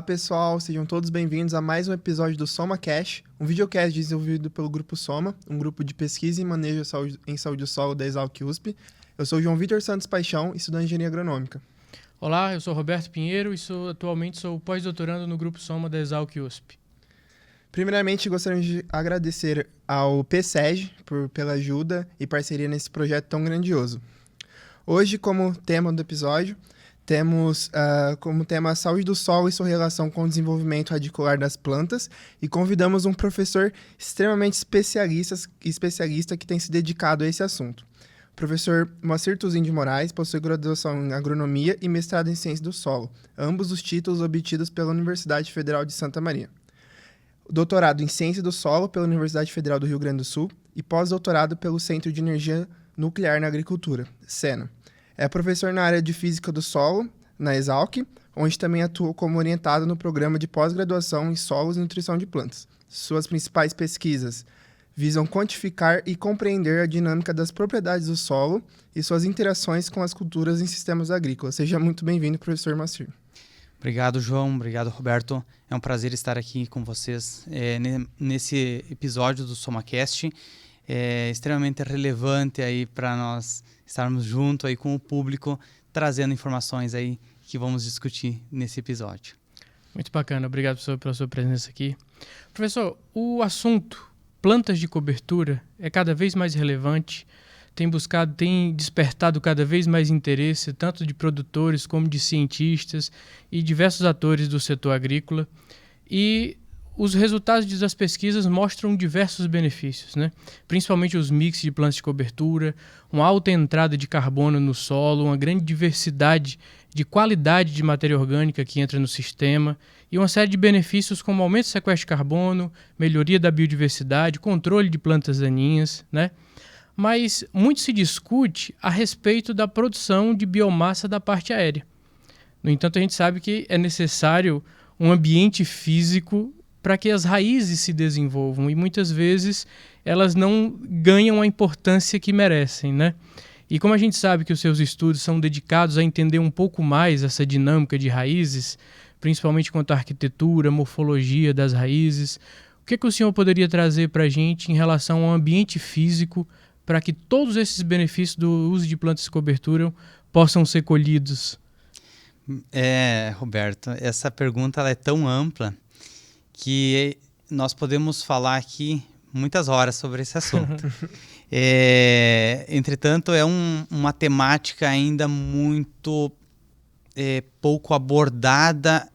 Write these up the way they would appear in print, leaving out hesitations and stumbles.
pessoal, sejam todos bem-vindos a mais um episódio do SomaCast, um videocast desenvolvido pelo Grupo Soma, um grupo de pesquisa e manejo em saúde do solo da Exalc USP. Eu sou o João Vitor Santos Paixão, estudante de Engenharia Agronômica. Olá, eu sou Roberto Pinheiro e atualmente sou pós-doutorando no Grupo Soma da Exalc USP. Primeiramente, gostaria de agradecer ao PSEG pela ajuda e parceria nesse projeto tão grandioso. Hoje, como tema do episódio, temos como tema a saúde do solo e sua relação com o desenvolvimento radicular das plantas e convidamos um professor extremamente especialista que tem se dedicado a esse assunto. O professor Moacir Tuzin de Moraes possui graduação em agronomia e mestrado em ciência do solo, ambos os títulos obtidos pela Universidade Federal de Santa Maria. Doutorado em ciência do solo pela Universidade Federal do Rio Grande do Sul e pós-doutorado pelo Centro de Energia Nuclear na Agricultura, SENA. É professor na área de Física do Solo, na Exalc, onde também atua como orientado no programa de pós-graduação em Solos e Nutrição de Plantas. Suas principais pesquisas visam quantificar e compreender a dinâmica das propriedades do solo e suas interações com as culturas em sistemas agrícolas. Seja muito bem-vindo, professor Moacir. Obrigado, João. Obrigado, Roberto. É um prazer estar aqui com vocês nesse episódio do SomaCast. É extremamente relevante aí para nós estarmos junto aí com o público, trazendo informações aí que vamos discutir nesse episódio. Muito bacana, obrigado, professor, pela sua presença aqui. Professor, o assunto plantas de cobertura é cada vez mais relevante, tem despertado cada vez mais interesse, tanto de produtores como de cientistas e diversos atores do setor agrícola. E os resultados das pesquisas mostram diversos benefícios, né? Principalmente os mix de plantas de cobertura, uma alta entrada de carbono no solo, uma grande diversidade de qualidade de matéria orgânica que entra no sistema e uma série de benefícios como aumento do sequestro de carbono, melhoria da biodiversidade, controle de plantas daninhas, né? Mas muito se discute a respeito da produção de biomassa da parte aérea. No entanto, a gente sabe que é necessário um ambiente físico para que as raízes se desenvolvam e muitas vezes elas não ganham a importância que merecem, né? E como a gente sabe que os seus estudos são dedicados a entender um pouco mais essa dinâmica de raízes, principalmente quanto à arquitetura, morfologia das raízes, o que o senhor poderia trazer para a gente em relação ao ambiente físico para que todos esses benefícios do uso de plantas de cobertura possam ser colhidos? Roberto, essa pergunta ela é tão ampla que nós podemos falar aqui muitas horas sobre esse assunto. Entretanto, é uma temática ainda muito pouco abordada,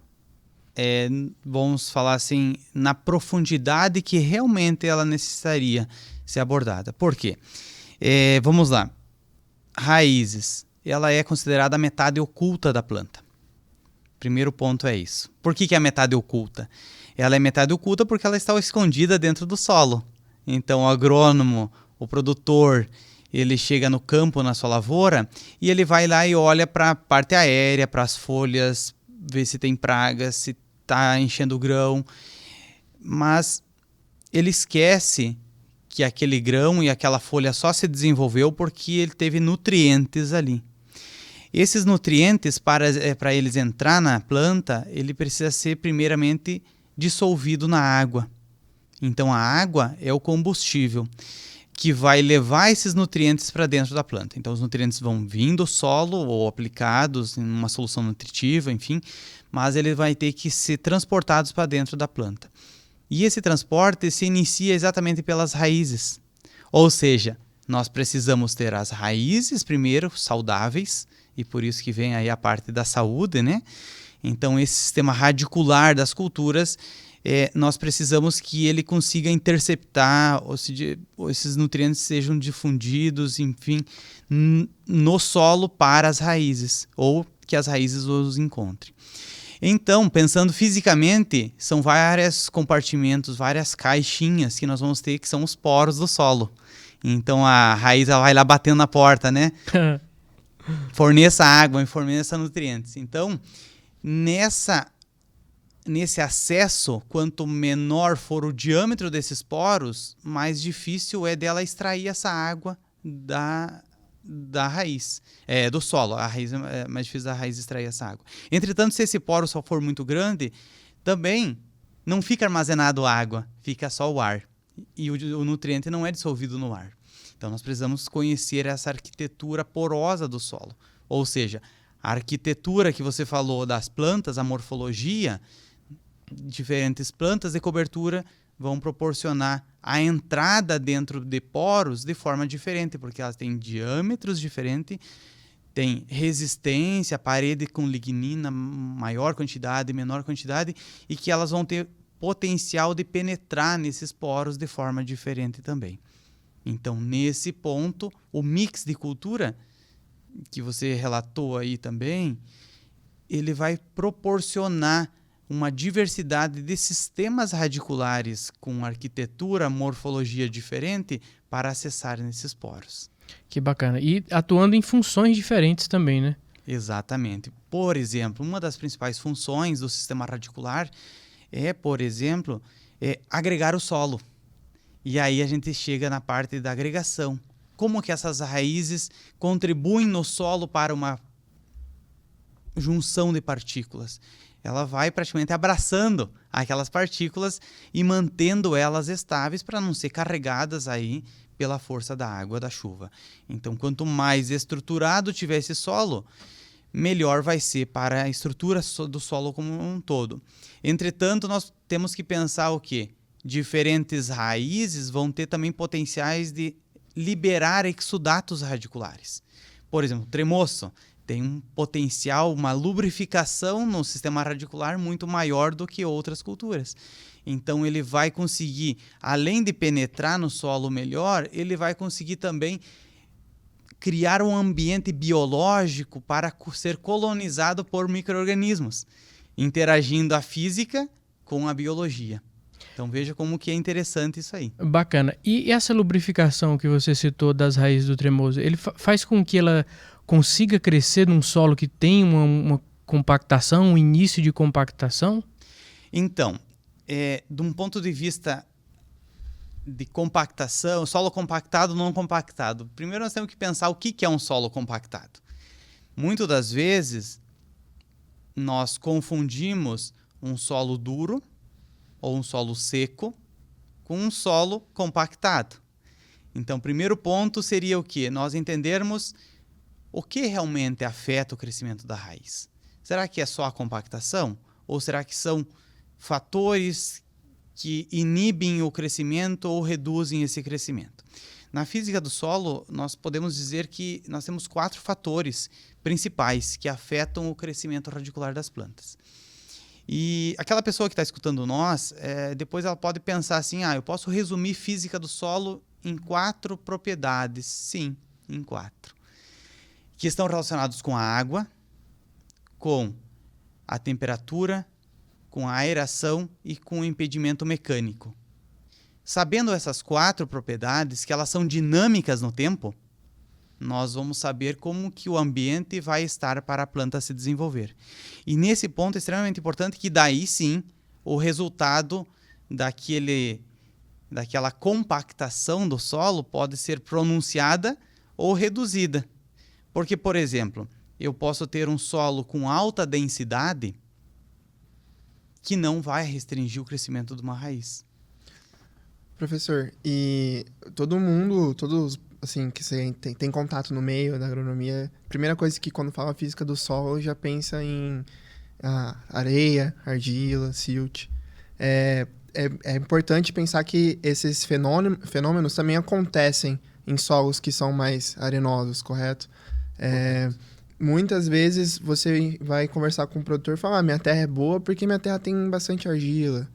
vamos falar assim, na profundidade que realmente ela necessitaria ser abordada. Por quê? Vamos lá. Raízes. Ela é considerada a metade oculta da planta. Primeiro ponto é isso. Por que é a metade oculta? Ela é metade oculta porque ela está escondida dentro do solo. Então o agrônomo, o produtor, ele chega no campo, na sua lavoura, e ele vai lá e olha para a parte aérea, para as folhas, vê se tem pragas, se está enchendo o grão. Mas ele esquece que aquele grão e aquela folha só se desenvolveu porque ele teve nutrientes ali. Esses nutrientes, para eles entrar na planta, ele precisa ser primeiramente dissolvido na água. Então a água é o combustível que vai levar esses nutrientes para dentro da planta. Então os nutrientes vão vir do solo ou aplicados em uma solução nutritiva, enfim, mas ele vai ter que ser transportados para dentro da planta. E esse transporte se inicia exatamente pelas raízes. Ou seja, nós precisamos ter as raízes primeiro saudáveis, e por isso que vem aí a parte da saúde, né? Então esse sistema radicular das culturas, nós precisamos que ele consiga interceptar, ou seja, esses nutrientes sejam difundidos, enfim, no solo para as raízes, ou que as raízes os encontrem. Então, pensando fisicamente, são vários compartimentos, várias caixinhas que nós vamos ter, que são os poros do solo. Então a raiz ela vai lá batendo na porta, né? Forneça água, forneça nutrientes. Então, nesse acesso, quanto menor for o diâmetro desses poros, mais difícil é dela extrair essa água da raiz, do solo. A raiz é mais difícil da raiz extrair essa água. Entretanto, se esse poro só for muito grande, Também não fica armazenado água, fica só o ar. E o nutriente não é dissolvido no ar. Então, nós precisamos conhecer essa arquitetura porosa do solo. Ou seja, a arquitetura que você falou das plantas, a morfologia, diferentes plantas de cobertura vão proporcionar a entrada dentro de poros de forma diferente, porque elas têm diâmetros diferentes, tem resistência, parede com lignina, maior quantidade, menor quantidade, e que elas vão ter potencial de penetrar nesses poros de forma diferente também. Então, nesse ponto, o mix de cultura, que você relatou aí também, ele vai proporcionar uma diversidade de sistemas radiculares com arquitetura, morfologia diferente para acessar nesses poros. Que bacana. E atuando em funções diferentes também, né? Exatamente. Por exemplo, uma das principais funções do sistema radicular é, por exemplo, agregar o solo. E aí a gente chega na parte da agregação. Como que essas raízes contribuem no solo para uma junção de partículas? Ela vai praticamente abraçando aquelas partículas e mantendo elas estáveis para não ser carregadas aí pela força da água, da chuva. Então, quanto mais estruturado tiver esse solo, melhor vai ser para a estrutura do solo como um todo. Entretanto, nós temos que pensar o quê? Diferentes raízes vão ter também potenciais de liberar exudatos radiculares. Por exemplo, o tremoço tem um potencial, uma lubrificação no sistema radicular muito maior do que outras culturas. Então ele vai conseguir, além de penetrar no solo melhor, ele vai conseguir também criar um ambiente biológico para ser colonizado por micro-organismos, interagindo a física com a biologia. Então veja como que é interessante isso aí. Bacana. E essa lubrificação que você citou das raízes do tremoso, ele faz com que ela consiga crescer num solo que tem uma compactação, um início de compactação? Então, de um ponto de vista de compactação, solo compactado ou não compactado, primeiro nós temos que pensar o que é um solo compactado. Muitas das vezes, nós confundimos um solo duro ou um solo seco com um solo compactado. Então, o primeiro ponto seria o quê? Nós entendermos o que realmente afeta o crescimento da raiz. Será que é só a compactação? Ou será que são fatores que inibem o crescimento ou reduzem esse crescimento? Na física do solo, nós podemos dizer que nós temos 4 fatores principais que afetam o crescimento radicular das plantas. E aquela pessoa que está escutando nós, depois ela pode pensar assim, eu posso resumir física do solo em 4 propriedades. Sim, em 4. Que estão relacionados com a água, com a temperatura, com a aeração e com o impedimento mecânico. Sabendo essas 4 propriedades, que elas são dinâmicas no tempo, nós vamos saber como que o ambiente vai estar para a planta se desenvolver. E nesse ponto é extremamente importante que daí sim o resultado daquela compactação do solo pode ser pronunciada ou reduzida. Porque, por exemplo, eu posso ter um solo com alta densidade que não vai restringir o crescimento de uma raiz. Professor, e todos assim, que você tem contato no meio da agronomia, a primeira coisa que quando fala física do solo já pensa em areia, argila, silt. É importante pensar que esses fenômenos também acontecem em solos que são mais arenosos, correto? Muitas vezes você vai conversar com o produtor e falar, minha terra é boa porque minha terra tem bastante argila,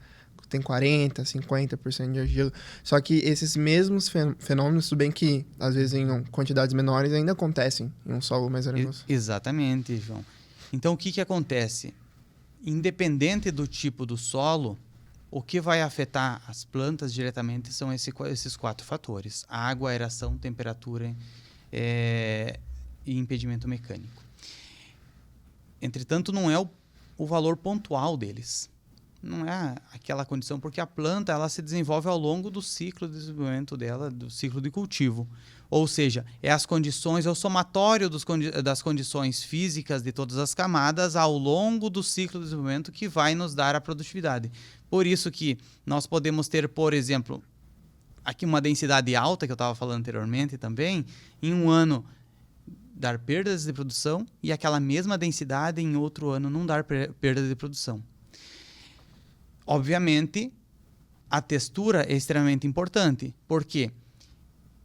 tem 40%, 50% de argila. Só que esses mesmos fenômenos, tudo bem que às vezes em quantidades menores ainda acontecem em um solo mais arenoso. Exatamente, João. Então o que acontece? Independente do tipo do solo, o que vai afetar as plantas diretamente são esses 4 fatores: água, aeração, temperatura e impedimento mecânico. Entretanto, não é o valor pontual deles. não é aquela condição, porque a planta ela se desenvolve ao longo do ciclo de desenvolvimento dela, do ciclo de cultivo. Ou seja, é as condições, é o somatório das condições físicas de todas as camadas ao longo do ciclo de desenvolvimento que vai nos dar a produtividade. Por isso que nós podemos ter, por exemplo, aqui uma densidade alta, que eu estava falando anteriormente também, em um ano dar perdas de produção e aquela mesma densidade em outro ano não dar perda de produção. Obviamente, a textura é extremamente importante, porque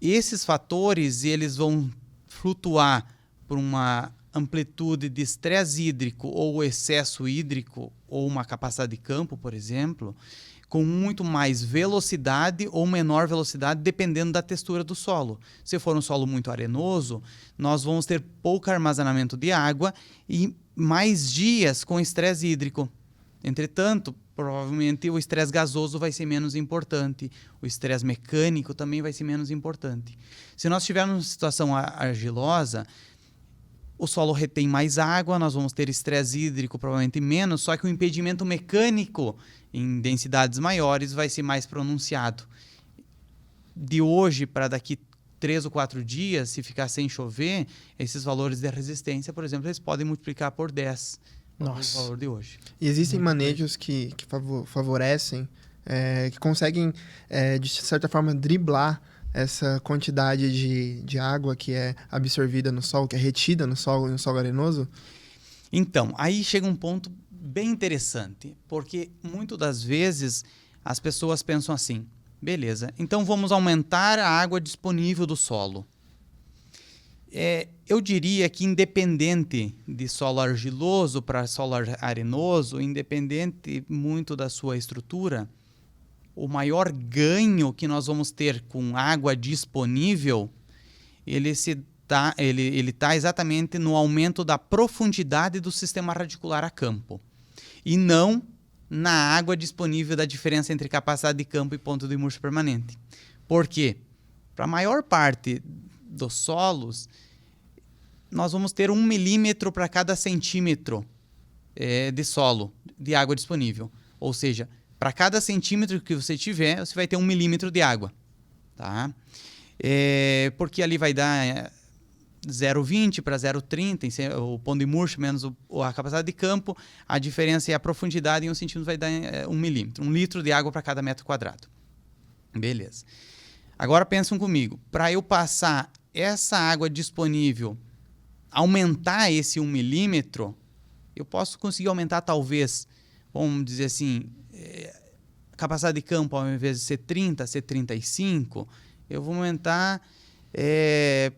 esses fatores eles vão flutuar por uma amplitude de estresse hídrico ou excesso hídrico ou uma capacidade de campo, por exemplo, com muito mais velocidade ou menor velocidade, dependendo da textura do solo. Se for um solo muito arenoso, nós vamos ter pouco armazenamento de água e mais dias com estresse hídrico. Entretanto, provavelmente o estresse gasoso vai ser menos importante, o estresse mecânico também vai ser menos importante. Se nós tivermos uma situação argilosa, o solo retém mais água, nós vamos ter estresse hídrico provavelmente menos, só que o impedimento mecânico em densidades maiores vai ser mais pronunciado. De hoje para daqui 3 ou 4 dias, se ficar sem chover, esses valores de resistência, por exemplo, eles podem multiplicar por 10. Nossa. O valor de hoje. E existem manejos que favorecem, que conseguem, de certa forma, driblar essa quantidade de água que é absorvida no solo, que é retida no solo arenoso? Então, aí chega um ponto bem interessante, porque muitas das vezes as pessoas pensam assim, beleza, então vamos aumentar a água disponível do solo. Eu diria que independente de solo argiloso para solo arenoso, independente muito da sua estrutura, o maior ganho que nós vamos ter com água disponível, ele está exatamente no aumento da profundidade do sistema radicular a campo. E não na água disponível da diferença entre capacidade de campo e ponto de murcho permanente. Por quê? Para a maior parte dos solos, nós vamos ter 1 milímetro para cada centímetro de solo, de água disponível. Ou seja, para cada centímetro que você tiver, você vai ter 1 milímetro de água. Tá? Porque ali vai dar 0,20 para 0,30, o ponto de murcho menos a capacidade de campo, a diferença é a profundidade, em 1 centímetro vai dar 1 milímetro. 1 litro de água para cada metro quadrado. Beleza. Agora pensam comigo, para eu passar essa água disponível, aumentar esse 1 milímetro, eu posso conseguir aumentar talvez, vamos dizer assim, a capacidade de campo, ao invés de ser 30, ser 35, eu vou aumentar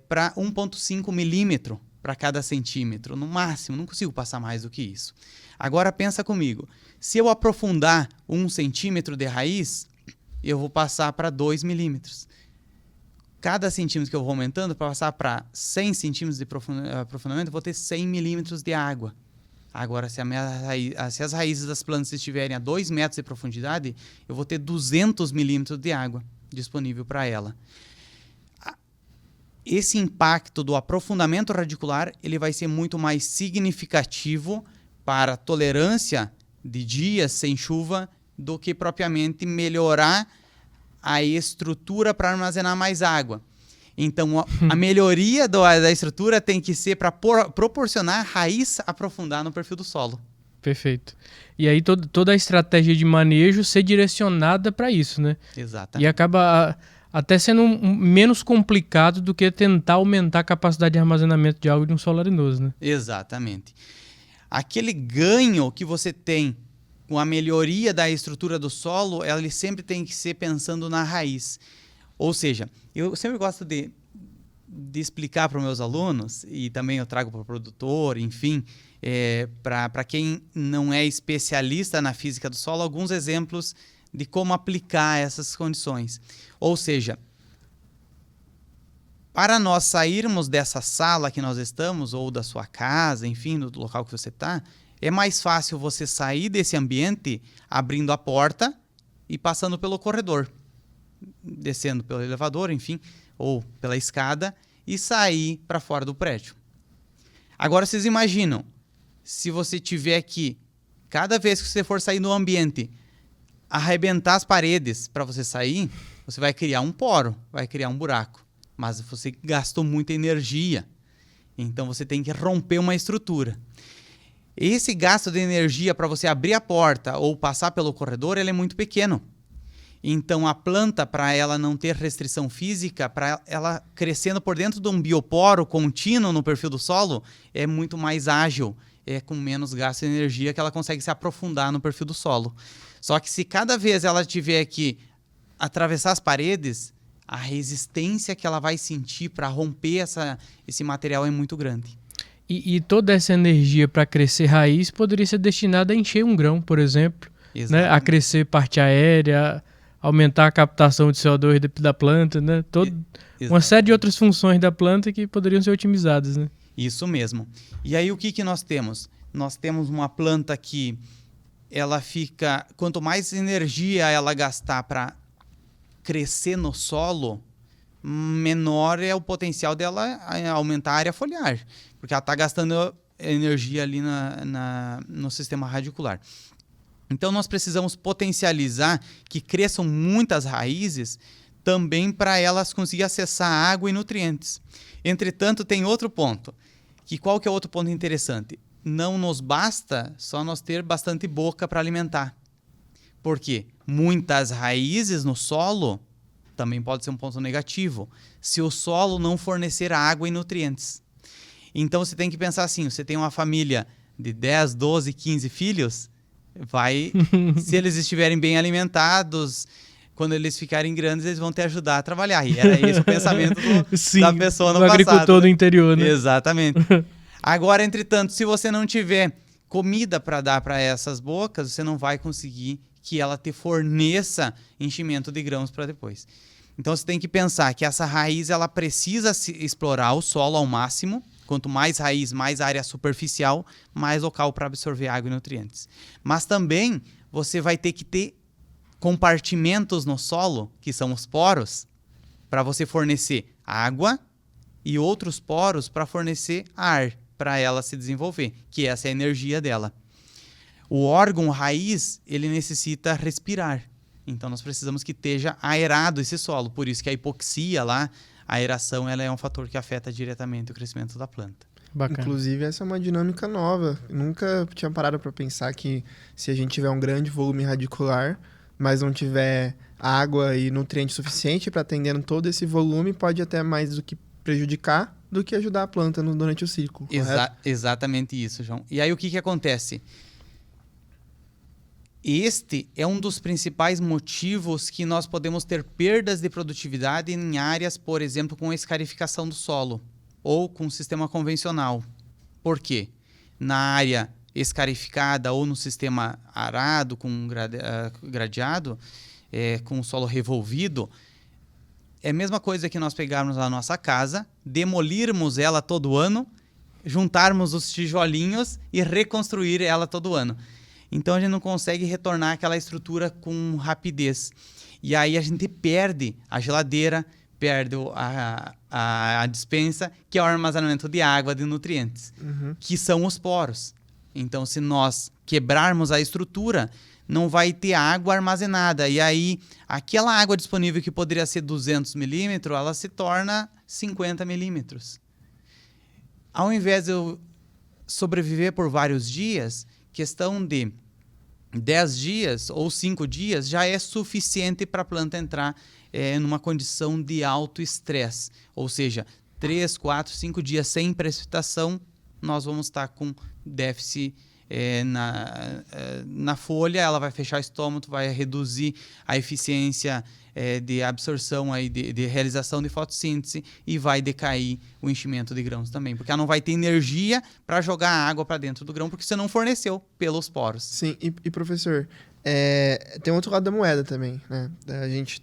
para 1,5 milímetro para cada centímetro, no máximo, não consigo passar mais do que isso. Agora pensa comigo, se eu aprofundar 1 centímetro de raiz, eu vou passar para 2 milímetros. Cada centímetro que eu vou aumentando, para passar para 100 centímetros de aprofundamento, eu vou ter 100 milímetros de água. Agora, se as raízes das plantas estiverem a 2 metros de profundidade, eu vou ter 200 milímetros de água disponível para ela. Esse impacto do aprofundamento radicular ele vai ser muito mais significativo para a tolerância de dias sem chuva do que propriamente melhorar a estrutura para armazenar mais água. Então, a melhoria da estrutura tem que ser para proporcionar a raiz aprofundar no perfil do solo. Perfeito. E aí toda a estratégia de manejo ser direcionada para isso, né? Exatamente. E acaba até sendo menos complicado do que tentar aumentar a capacidade de armazenamento de água de um solo arenoso, né? Exatamente. Aquele ganho que você tem com a melhoria da estrutura do solo, ele sempre tem que ser pensando na raiz. Ou seja, eu sempre gosto de explicar para os meus alunos, e também eu trago para o produtor, enfim, para quem não é especialista na física do solo, alguns exemplos de como aplicar essas condições. Ou seja, para nós sairmos dessa sala que nós estamos, ou da sua casa, enfim, do local que você está, é mais fácil você sair desse ambiente abrindo a porta e passando pelo corredor, descendo pelo elevador, enfim, ou pela escada, e sair para fora do prédio. Agora, vocês imaginam, se você tiver que cada vez que você for sair no ambiente, arrebentar as paredes para você sair, você vai criar um poro, vai criar um buraco. Mas você gastou muita energia. Então você tem que romper uma estrutura. Esse gasto de energia para você abrir a porta ou passar pelo corredor, ele é muito pequeno. Então a planta, para ela não ter restrição física, para ela crescendo por dentro de um bioporo contínuo no perfil do solo, é muito mais ágil, é com menos gasto de energia que ela consegue se aprofundar no perfil do solo. Só que se cada vez ela tiver que atravessar as paredes, a resistência que ela vai sentir para romper esse material é muito grande. E toda essa energia para crescer raiz poderia ser destinada a encher um grão, por exemplo, né? A crescer parte aérea, aumentar a captação de CO2 da planta, né? Uma série de outras funções da planta que poderiam ser otimizadas, né? Isso mesmo. E aí o que nós temos? Nós temos uma planta que ela fica... Quanto mais energia ela gastar para crescer no solo, menor é o potencial dela aumentar a área foliar, porque ela está gastando energia ali no sistema radicular. Então, nós precisamos potencializar que cresçam muitas raízes também para elas conseguirem acessar água e nutrientes. Entretanto, tem outro ponto. Qual que é outro ponto interessante? Não nos basta só nós ter bastante boca para alimentar. Por quê? Muitas raízes no solo também pode ser um ponto negativo, se o solo não fornecer água e nutrientes. Então, você tem que pensar assim, você tem uma família de 10, 12, 15 filhos, se eles estiverem bem alimentados, quando eles ficarem grandes, eles vão te ajudar a trabalhar. E era esse o pensamento da pessoa no passado. Agricultor do interior, né? Exatamente. Agora, entretanto, se você não tiver comida para dar para essas bocas, você não vai conseguir que ela te forneça enchimento de grãos para depois. Então, você tem que pensar que essa raiz ela precisa explorar o solo ao máximo. Quanto mais raiz, mais área superficial, mais local para absorver água e nutrientes. Mas também você vai ter que ter compartimentos no solo, que são os poros, para você fornecer água e outros poros para fornecer ar, para ela se desenvolver, que essa é a energia dela. O órgão raiz, ele necessita respirar. Então, nós precisamos que esteja aerado esse solo. Por isso que a hipoxia lá, a aeração, ela é um fator que afeta diretamente o crescimento da planta. Bacana. Inclusive, essa é uma dinâmica nova. Eu nunca tinha parado para pensar que se a gente tiver um grande volume radicular, mas não tiver água e nutriente suficiente para atender todo esse volume, pode até mais do que prejudicar do que ajudar a planta durante o ciclo. Exatamente isso, João. E aí, o que acontece? Este é um dos principais motivos que nós podemos ter perdas de produtividade em áreas, por exemplo, com escarificação do solo ou com sistema convencional. Por quê? Na área escarificada ou no sistema arado, com gradeado, com o solo revolvido, é a mesma coisa que nós pegarmos a nossa casa, demolirmos ela todo ano, juntarmos os tijolinhos e reconstruir ela todo ano. Então, a gente não consegue retornar aquela estrutura com rapidez. E aí, a gente perde a geladeira, perde a despensa, que é o armazenamento de água, de nutrientes, que são os poros. Então, se nós quebrarmos a estrutura, não vai ter água armazenada. E aí, aquela água disponível que poderia ser 200 milímetros, ela se torna 50 milímetros. Ao invés de eu sobreviver por vários dias, questão de 10 dias ou 5 dias já é suficiente para a planta entrar numa condição de alto estresse. Ou seja, 3, 4, 5 dias sem precipitação, nós vamos estar com déficit na folha, ela vai fechar o estômago, vai reduzir a eficiência de absorção, aí, de realização de fotossíntese e vai decair o enchimento de grãos também, porque ela não vai ter energia para jogar água para dentro do grão, porque você não forneceu pelos poros. Sim, e professor, tem outro lado da moeda também, né? A gente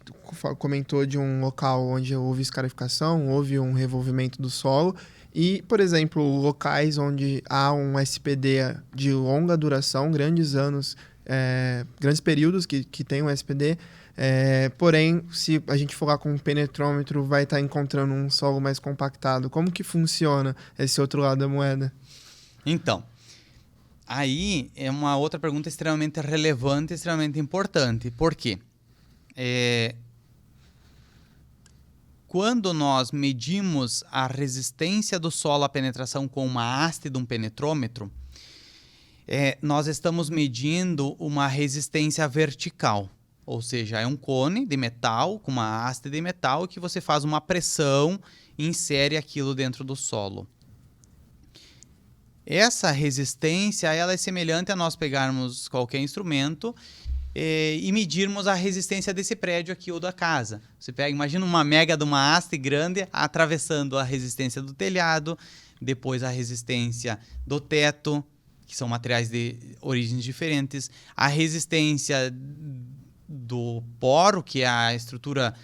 comentou de um local onde houve escarificação, houve um revolvimento do solo, e, por exemplo, locais onde há um SPD de longa duração, grandes anos, grandes períodos que tem um SPD, porém, se a gente for lá com um penetrômetro, vai estar encontrando um solo mais compactado. Como que funciona esse outro lado da moeda? Então, Aí é uma outra pergunta extremamente relevante, extremamente importante. Por quê? Quando nós medimos a resistência do solo à penetração com uma haste de um penetrômetro, nós estamos medindo uma resistência vertical. Ou seja, é um cone de metal com uma haste de metal que você faz uma pressão e insere aquilo dentro do solo. Essa resistência ela é semelhante a nós pegarmos qualquer instrumento e medirmos a resistência desse prédio aqui ou da casa. Você imagina uma mega de uma haste grande atravessando a resistência do telhado, depois a resistência do teto, que são materiais de origens diferentes, a resistência do poro, que é a estrutura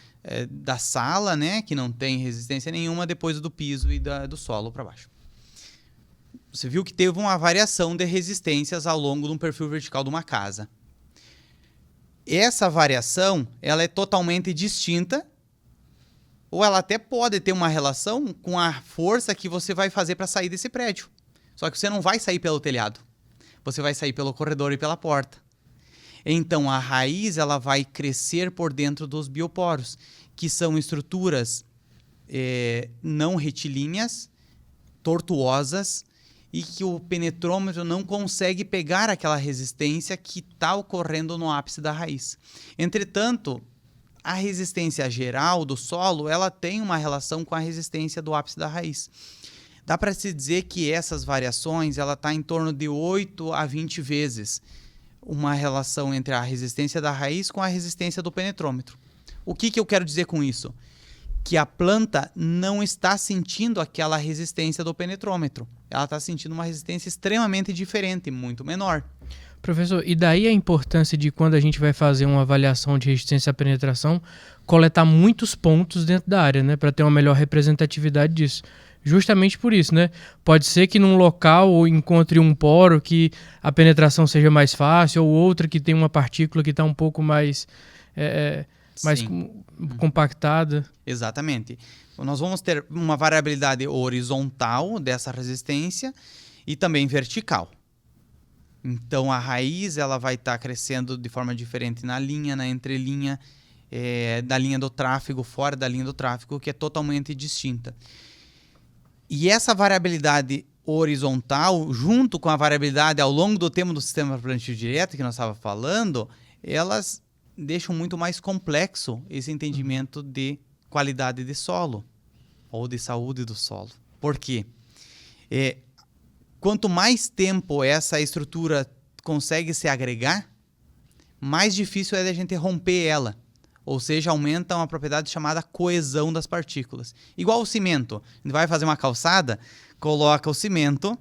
da sala, né, que não tem resistência nenhuma, depois do piso e do solo para baixo. Você viu que teve uma variação de resistências ao longo de um perfil vertical de uma casa. Essa variação ela é totalmente distinta, ou ela até pode ter uma relação com a força que você vai fazer para sair desse prédio. Só que você não vai sair pelo telhado, você vai sair pelo corredor e pela porta. Então a raiz ela vai crescer por dentro dos bioporos, que são estruturas não retilíneas, tortuosas, e que o penetrômetro não consegue pegar aquela resistência que está ocorrendo no ápice da raiz. Entretanto, a resistência geral do solo ela tem uma relação com a resistência do ápice da raiz. Dá para se dizer que essas variações ela está em torno de 8 a 20 vezes uma relação entre a resistência da raiz com a resistência do penetrômetro. O que eu quero dizer com isso? Que a planta não está sentindo aquela resistência do penetrômetro. Ela está sentindo uma resistência extremamente diferente, muito menor. Professor, e daí a importância de quando a gente vai fazer uma avaliação de resistência à penetração, coletar muitos pontos dentro da área, né, para ter uma melhor representatividade disso. Justamente por isso, né? Pode ser que num local encontre um poro que a penetração seja mais fácil, ou outra que tem uma partícula que está um pouco mais compactada. Exatamente. Nós vamos ter uma variabilidade horizontal dessa resistência e também vertical. Então a raiz ela vai estar crescendo de forma diferente na linha, na entrelinha, da linha do tráfego, fora da linha do tráfego, que é totalmente distinta. E essa variabilidade horizontal, junto com a variabilidade ao longo do tempo do sistema plantio direto que nós estávamos falando, elas deixam muito mais complexo esse entendimento de qualidade de solo ou de saúde do solo. Por quê? Quanto mais tempo essa estrutura consegue se agregar, mais difícil é a gente romper ela. Ou seja, aumenta uma propriedade chamada coesão das partículas. Igual o cimento. A gente vai fazer uma calçada, coloca o cimento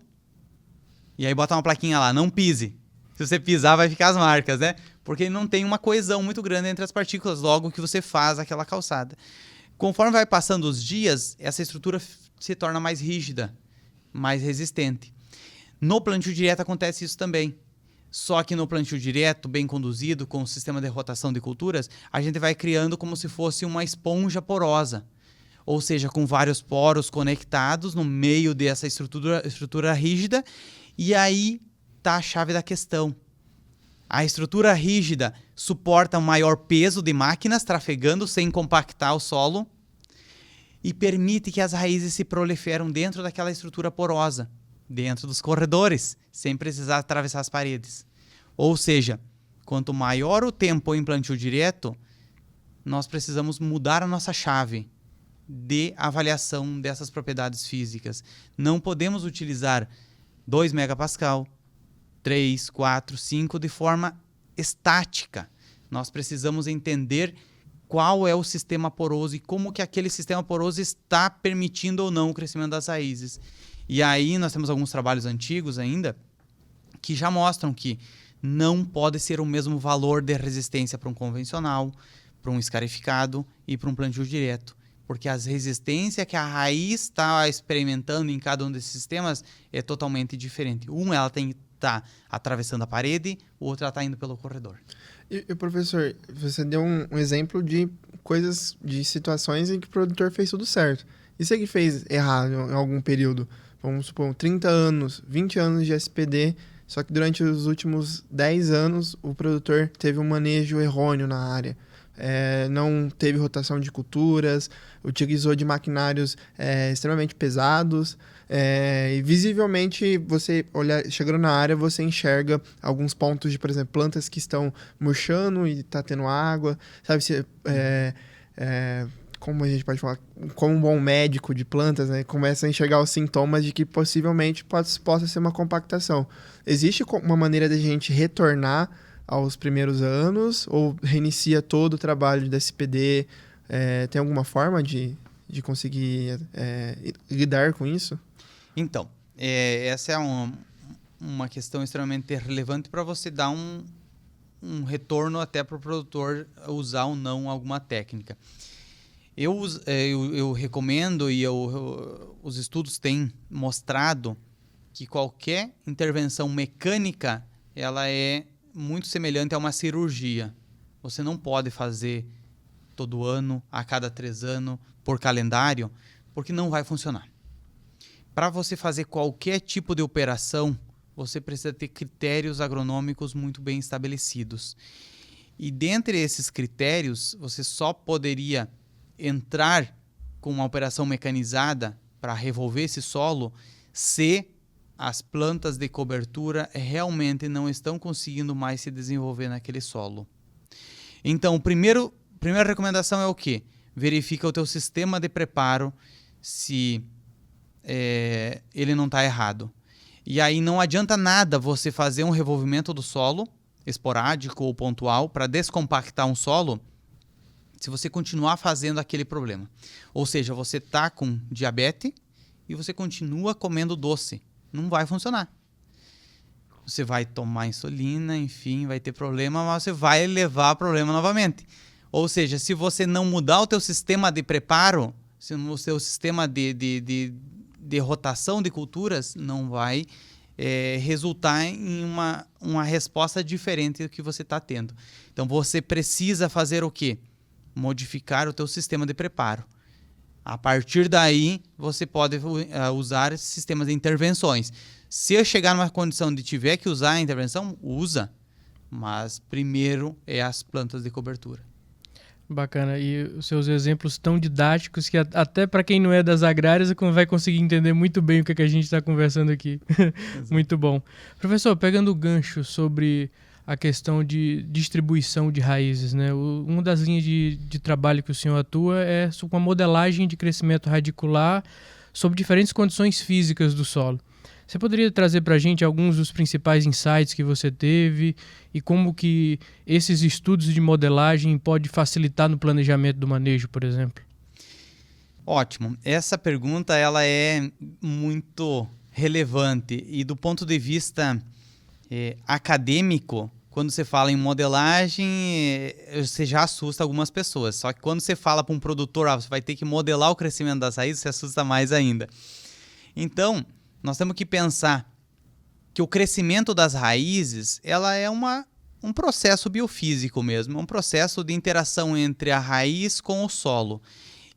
e aí bota uma plaquinha lá, não pise. Se você pisar, vai ficar as marcas, né? Porque não tem uma coesão muito grande entre as partículas logo que você faz aquela calçada. Conforme vai passando os dias, essa estrutura se torna mais rígida, mais resistente. No plantio direto acontece isso também. Só que no plantio direto, bem conduzido, com o sistema de rotação de culturas, a gente vai criando como se fosse uma esponja porosa. Ou seja, com vários poros conectados no meio dessa estrutura rígida. E aí está a chave da questão. A estrutura rígida suporta um maior peso de máquinas trafegando sem compactar o solo e permite que as raízes se proliferam dentro daquela estrutura porosa, dentro dos corredores, sem precisar atravessar as paredes. Ou seja, quanto maior o tempo em plantio direto, nós precisamos mudar a nossa chave de avaliação dessas propriedades físicas. Não podemos utilizar 2 megapascal, 3, 4, 5 de forma estática. Nós precisamos entender qual é o sistema poroso e como que aquele sistema poroso está permitindo ou não o crescimento das raízes. E aí nós temos alguns trabalhos antigos ainda que já mostram que não pode ser o mesmo valor de resistência para um convencional, para um escarificado e para um plantio direto. Porque as resistências que a raiz está experimentando em cada um desses sistemas é totalmente diferente. Ela tem que estar atravessando a parede, o outro está indo pelo corredor. E professor, você deu um exemplo de coisas, de situações em que o produtor fez tudo certo. E se ele fez errado em algum período? Vamos supor, 30 anos, 20 anos de SPD Só que durante os últimos 10 anos, o produtor teve um manejo errôneo na área. Não teve rotação de culturas, utilizou de maquinários extremamente pesados, e visivelmente, chegando na área, você enxerga alguns pontos de, por exemplo, plantas que estão murchando e está tendo água, sabe? Como a gente pode falar, como um bom médico de plantas, né, começa a enxergar os sintomas de que possivelmente possa ser uma compactação. Existe uma maneira de a gente retornar aos primeiros anos ou reinicia todo o trabalho da SPD? Tem alguma forma de conseguir lidar com isso? Então, essa é uma questão extremamente relevante para você dar um retorno até para o produtor usar ou não alguma técnica. Eu recomendo e os estudos têm mostrado que qualquer intervenção mecânica ela é muito semelhante a uma cirurgia. Você não pode fazer todo ano, a cada 3 anos, por calendário, porque não vai funcionar. Para você fazer qualquer tipo de operação, você precisa ter critérios agronômicos muito bem estabelecidos. E dentre esses critérios, você só poderia entrar com uma operação mecanizada para revolver esse solo se as plantas de cobertura realmente não estão conseguindo mais se desenvolver naquele solo. Então, primeira recomendação é o quê? Verifica o teu sistema de preparo se ele não está errado. E aí não adianta nada você fazer um revolvimento do solo, esporádico ou pontual, para descompactar um solo, se você continuar fazendo aquele problema. Ou seja, você está com diabetes e você continua comendo doce. Não vai funcionar. Você vai tomar insulina, enfim, vai ter problema, mas você vai levar problema novamente. Ou seja, se você não mudar o teu sistema de preparo, se o seu sistema de rotação de culturas, não vai resultar em uma resposta diferente do que você está tendo. Então, você precisa fazer o quê? Modificar o teu sistema de preparo. A partir daí, você pode usar sistemas de intervenções. Se eu chegar numa condição de tiver que usar a intervenção, usa. Mas primeiro é as plantas de cobertura. Bacana. E os seus exemplos tão didáticos que até para quem não é das agrárias vai conseguir entender muito bem o que a gente está conversando aqui. Muito bom. Professor, pegando o gancho sobre a questão de distribuição de raízes, né? Uma das linhas de trabalho que o senhor atua é com a modelagem de crescimento radicular sob diferentes condições físicas do solo. Você poderia trazer para a gente alguns dos principais insights que você teve e como que esses estudos de modelagem podem facilitar no planejamento do manejo, por exemplo? Ótimo. Essa pergunta ela é muito relevante e do ponto de vista acadêmico, quando você fala em modelagem, você já assusta algumas pessoas. Só que quando você fala para um produtor, você vai ter que modelar o crescimento das raízes, você assusta mais ainda. Então, nós temos que pensar que o crescimento das raízes ela é um processo biofísico mesmo, um processo de interação entre a raiz com o solo.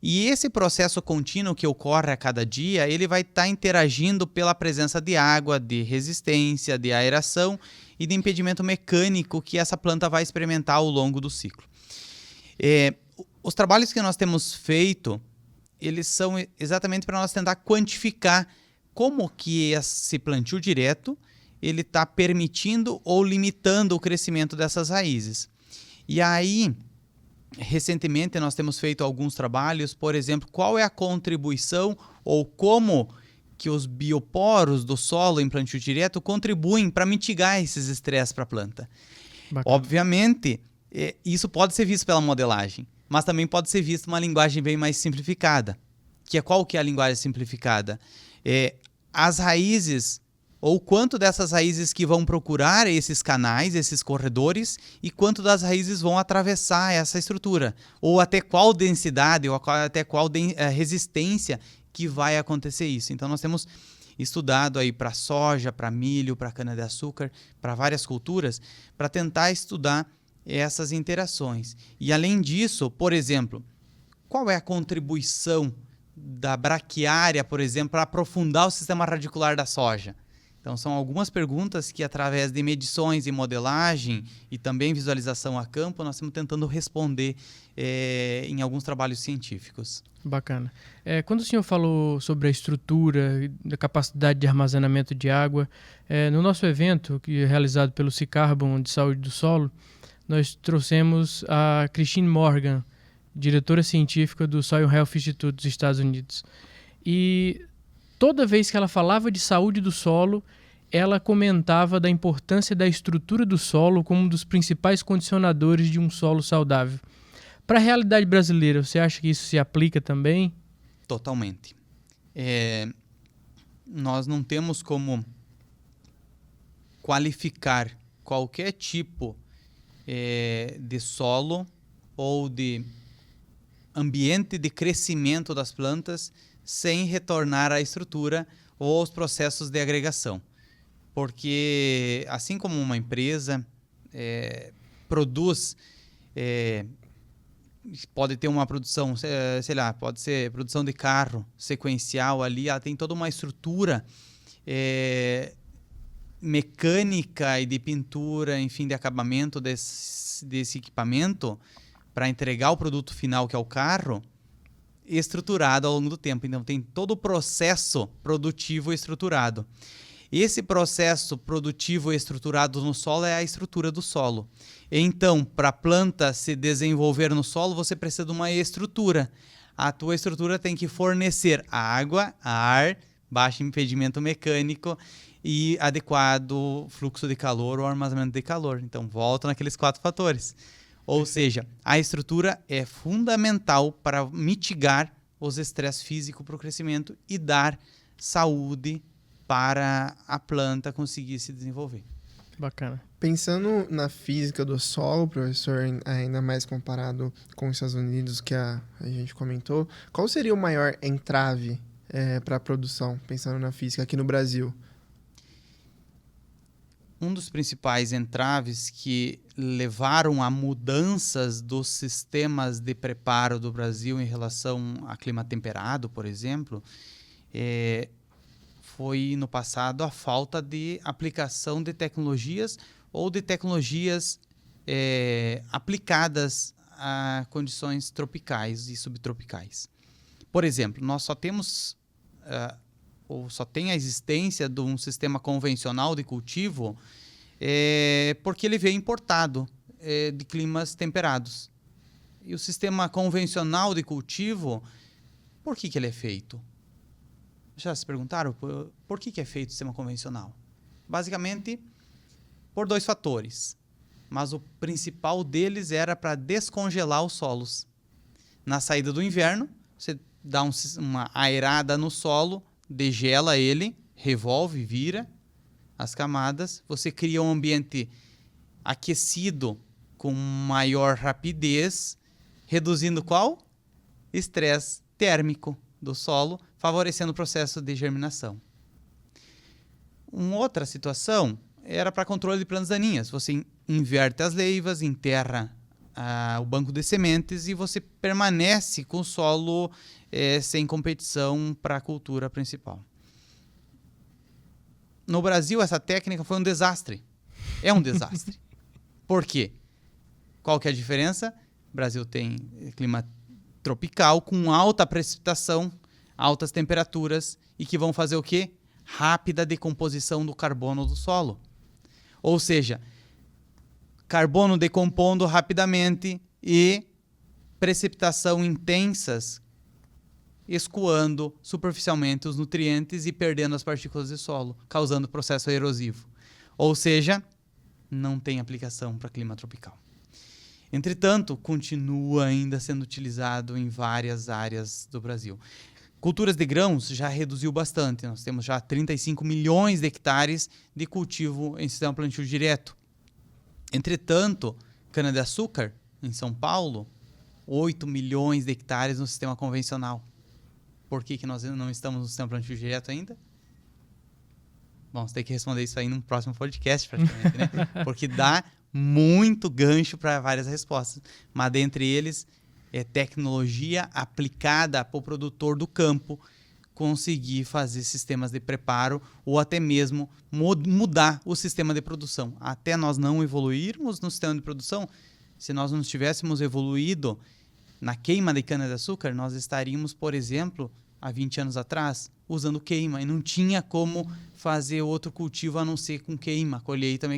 E esse processo contínuo que ocorre a cada dia, ele vai estar interagindo pela presença de água, de resistência, de aeração e de impedimento mecânico que essa planta vai experimentar ao longo do ciclo. Os trabalhos que nós temos feito, eles são exatamente para nós tentar quantificar como que esse plantio direto ele está permitindo ou limitando o crescimento dessas raízes. E aí, recentemente nós temos feito alguns trabalhos, por exemplo, qual é a contribuição ou como que os bioporos do solo em plantio direto contribuem para mitigar esses estresses para a planta. Bacana. Obviamente, isso pode ser visto pela modelagem, mas também pode ser visto uma linguagem bem mais simplificada. Qual que é a linguagem simplificada? As raízes, ou quanto dessas raízes que vão procurar esses canais, esses corredores, e quanto das raízes vão atravessar essa estrutura, ou até qual densidade, ou até qual resistência que vai acontecer isso. Então nós temos estudado aí para soja, para milho, para cana-de-açúcar, para várias culturas, para tentar estudar essas interações. E além disso, por exemplo, qual é a contribuição da braquiária, por exemplo, para aprofundar o sistema radicular da soja? Então, são algumas perguntas que, através de medições e modelagem e também visualização a campo, nós estamos tentando responder em alguns trabalhos científicos. Bacana. Quando o senhor falou sobre a estrutura, da capacidade de armazenamento de água, no nosso evento, que é realizado pelo C-Carbon de Saúde do Solo, nós trouxemos a Christine Morgan, diretora científica do Soil Health Institute dos Estados Unidos. E toda vez que ela falava de saúde do solo, ela comentava da importância da estrutura do solo como um dos principais condicionadores de um solo saudável. Para a realidade brasileira, você acha que isso se aplica também? Totalmente. Nós não temos como qualificar qualquer tipo de solo ou de ambiente de crescimento das plantas sem retornar à estrutura ou aos processos de agregação. Porque, assim como uma empresa produz, pode ter uma produção, sei lá, pode ser produção de carro sequencial ali, ela tem toda uma estrutura mecânica e de pintura, enfim, de acabamento desse equipamento para entregar o produto final, que é o carro, estruturado ao longo do tempo. Então, tem todo o processo produtivo estruturado. Esse processo produtivo estruturado no solo é a estrutura do solo. Então, para a planta se desenvolver no solo, você precisa de uma estrutura. A tua estrutura tem que fornecer água, ar, baixo impedimento mecânico e adequado fluxo de calor ou armazenamento de calor. Então, volta naqueles 4 fatores. Ou seja, a estrutura é fundamental para mitigar os estresses físicos para o crescimento e dar saúde para a planta conseguir se desenvolver. Bacana. Pensando na física do solo, professor, ainda mais comparado com os Estados Unidos, que a gente comentou, qual seria o maior entrave para a produção, pensando na física aqui no Brasil? Um dos principais entraves que levaram a mudanças dos sistemas de preparo do Brasil em relação a clima temperado, por exemplo, foi no passado a falta de aplicação de tecnologias ou de tecnologias aplicadas a condições tropicais e subtropicais. Por exemplo, nós só temos ou só tem a existência de um sistema convencional de cultivo porque ele veio importado de climas temperados. E o sistema convencional de cultivo, por que ele é feito? Já se perguntaram por que é feito o sistema convencional? Basicamente, por 2 fatores. Mas o principal deles era para descongelar os solos. Na saída do inverno, você dá uma aerada no solo, degela ele, revolve, vira as camadas, você cria um ambiente aquecido com maior rapidez, reduzindo qual? Estresse térmico do solo, favorecendo o processo de germinação. Uma outra situação era para controle de plantas daninhas. Você inverte as leivas, enterra o banco de sementes e você permanece com o solo sem competição para a cultura principal. No Brasil, essa técnica foi um desastre. É um desastre. Por quê? Qual que é a diferença? O Brasil tem clima tropical com alta precipitação, altas temperaturas e que vão fazer o quê? Rápida decomposição do carbono do solo. Ou seja, carbono decompondo rapidamente e precipitação intensas, escoando superficialmente os nutrientes e perdendo as partículas de solo, causando processo erosivo. Ou seja, não tem aplicação para clima tropical. Entretanto, continua ainda sendo utilizado em várias áreas do Brasil. Culturas de grãos já reduziu bastante. Nós temos já 35 milhões de hectares de cultivo em sistema plantio direto. Entretanto, cana-de-açúcar, em São Paulo, 8 milhões de hectares no sistema convencional. Por que nós não estamos no sistema plantio direto ainda? Bom, você tem que responder isso aí num próximo podcast, praticamente, né? Porque dá muito gancho para várias respostas. Mas dentre eles, é tecnologia aplicada para o produtor do campo, conseguir fazer sistemas de preparo ou até mesmo mudar o sistema de produção. Até nós não evoluirmos no sistema de produção, se nós não tivéssemos evoluído na queima de cana-de-açúcar, nós estaríamos, por exemplo, há 20 anos atrás, usando queima, e não tinha como fazer outro cultivo a não ser com queima, colheita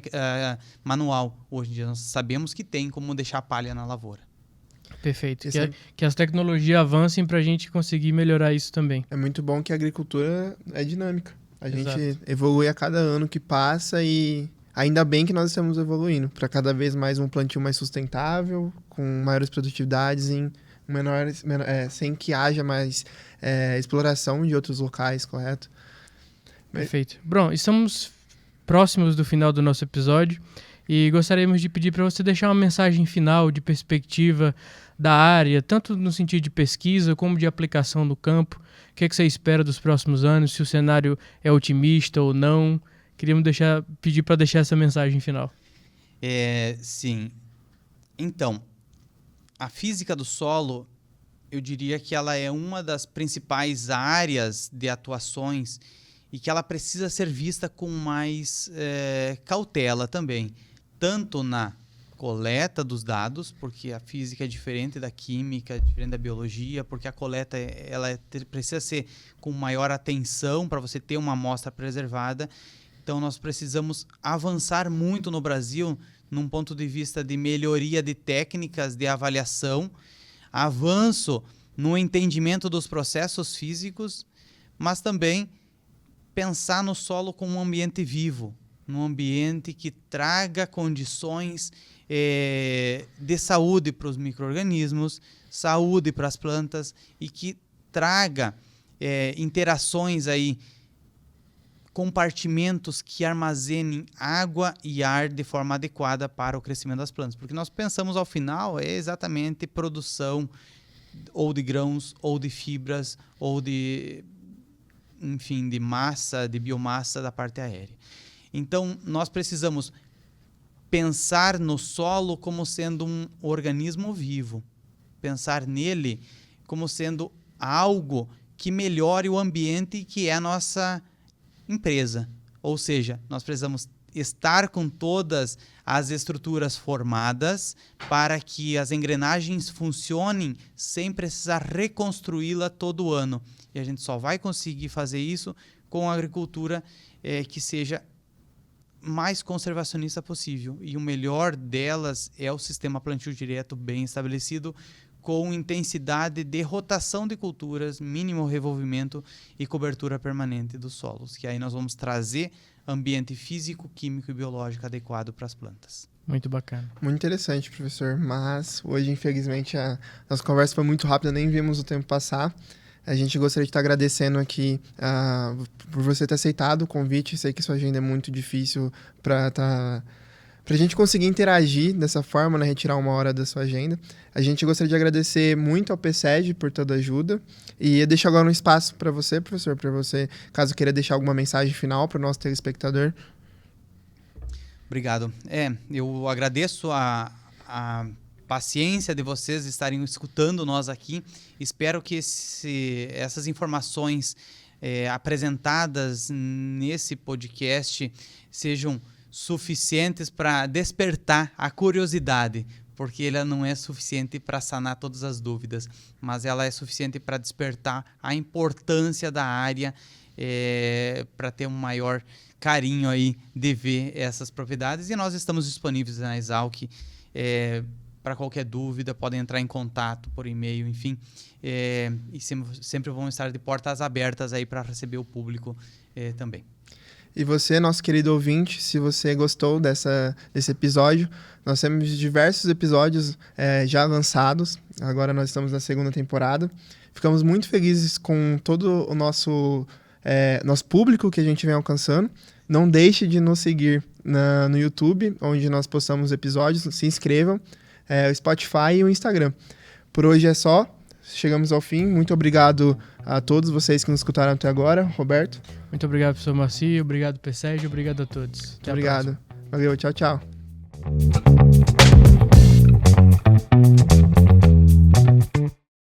manual. Hoje em dia nós sabemos que tem como deixar a palha na lavoura. Perfeito. Que as tecnologias avancem para a gente conseguir melhorar isso também. É muito bom que a agricultura é dinâmica. A Exato. gente evolui a cada ano que passa e ainda bem que nós estamos evoluindo para cada vez mais um plantio mais sustentável, com maiores produtividades sem que haja mais exploração de outros locais, correto? Perfeito. Bom, estamos próximos do final do nosso episódio e gostaríamos de pedir para você deixar uma mensagem final de perspectiva da área, tanto no sentido de pesquisa como de aplicação no campo. O que você espera dos próximos anos, se o cenário é otimista ou não? Queríamos pedir para deixar essa mensagem final. Sim. Então, a física do solo, eu diria que ela é uma das principais áreas de atuações e que ela precisa ser vista com mais cautela também, tanto na coleta dos dados, porque a física é diferente da química, é diferente da biologia, porque a coleta precisa ser com maior atenção para você ter uma amostra preservada. Então, nós precisamos avançar muito no Brasil num ponto de vista de melhoria de técnicas de avaliação, avanço no entendimento dos processos físicos, mas também pensar no solo como um ambiente vivo, num ambiente que traga condições de saúde para os micro-organismos, saúde para as plantas e que traga interações aí, compartimentos que armazenem água e ar de forma adequada para o crescimento das plantas. Porque nós pensamos ao final exatamente produção ou de grãos, ou de fibras, ou de massa, de biomassa da parte aérea. Então, nós precisamos pensar no solo como sendo um organismo vivo, pensar nele como sendo algo que melhore o ambiente que é a nossa empresa. Ou seja, nós precisamos estar com todas as estruturas formadas para que as engrenagens funcionem sem precisar reconstruí-la todo ano. E a gente só vai conseguir fazer isso com a agricultura que seja mais conservacionista possível. E o melhor delas é o sistema plantio direto bem estabelecido, com intensidade de rotação de culturas, mínimo revolvimento e cobertura permanente dos solos, que aí nós vamos trazer ambiente físico, químico e biológico adequado para as plantas. Muito bacana. Muito interessante, professor, mas hoje, infelizmente, a nossa conversa foi muito rápida, nem vimos o tempo passar. A gente gostaria de estar agradecendo aqui por você ter aceitado o convite. Sei que sua agenda é muito difícil para a gente conseguir interagir dessa forma, né, retirar uma hora da sua agenda. A gente gostaria de agradecer muito ao PSEG por toda a ajuda e deixar agora um espaço para você, professor, para você, caso queira deixar alguma mensagem final para o nosso telespectador. Obrigado. Eu agradeço a paciência de vocês estarem escutando nós aqui. Espero que essas informações apresentadas nesse podcast sejam suficientes para despertar a curiosidade, porque ela não é suficiente para sanar todas as dúvidas, mas ela é suficiente para despertar a importância da área, para ter um maior carinho aí de ver essas propriedades. E nós estamos disponíveis na Exalc, para qualquer dúvida, podem entrar em contato por e-mail, enfim, e sempre vão estar de portas abertas aí para receber o público também. E você, nosso querido ouvinte, se você gostou desse episódio, nós temos diversos episódios já lançados. Agora nós estamos na 2ª temporada. Ficamos muito felizes com todo o nosso público que a gente vem alcançando. Não deixe de nos seguir no YouTube, onde nós postamos episódios. Se inscrevam. O Spotify e o Instagram. Por hoje é só. Chegamos ao fim. Muito obrigado a todos vocês que nos escutaram até agora. Roberto. Muito obrigado, professor Marci. Obrigado, PSEG. Obrigado a todos. Obrigado. Valeu. Tchau, tchau.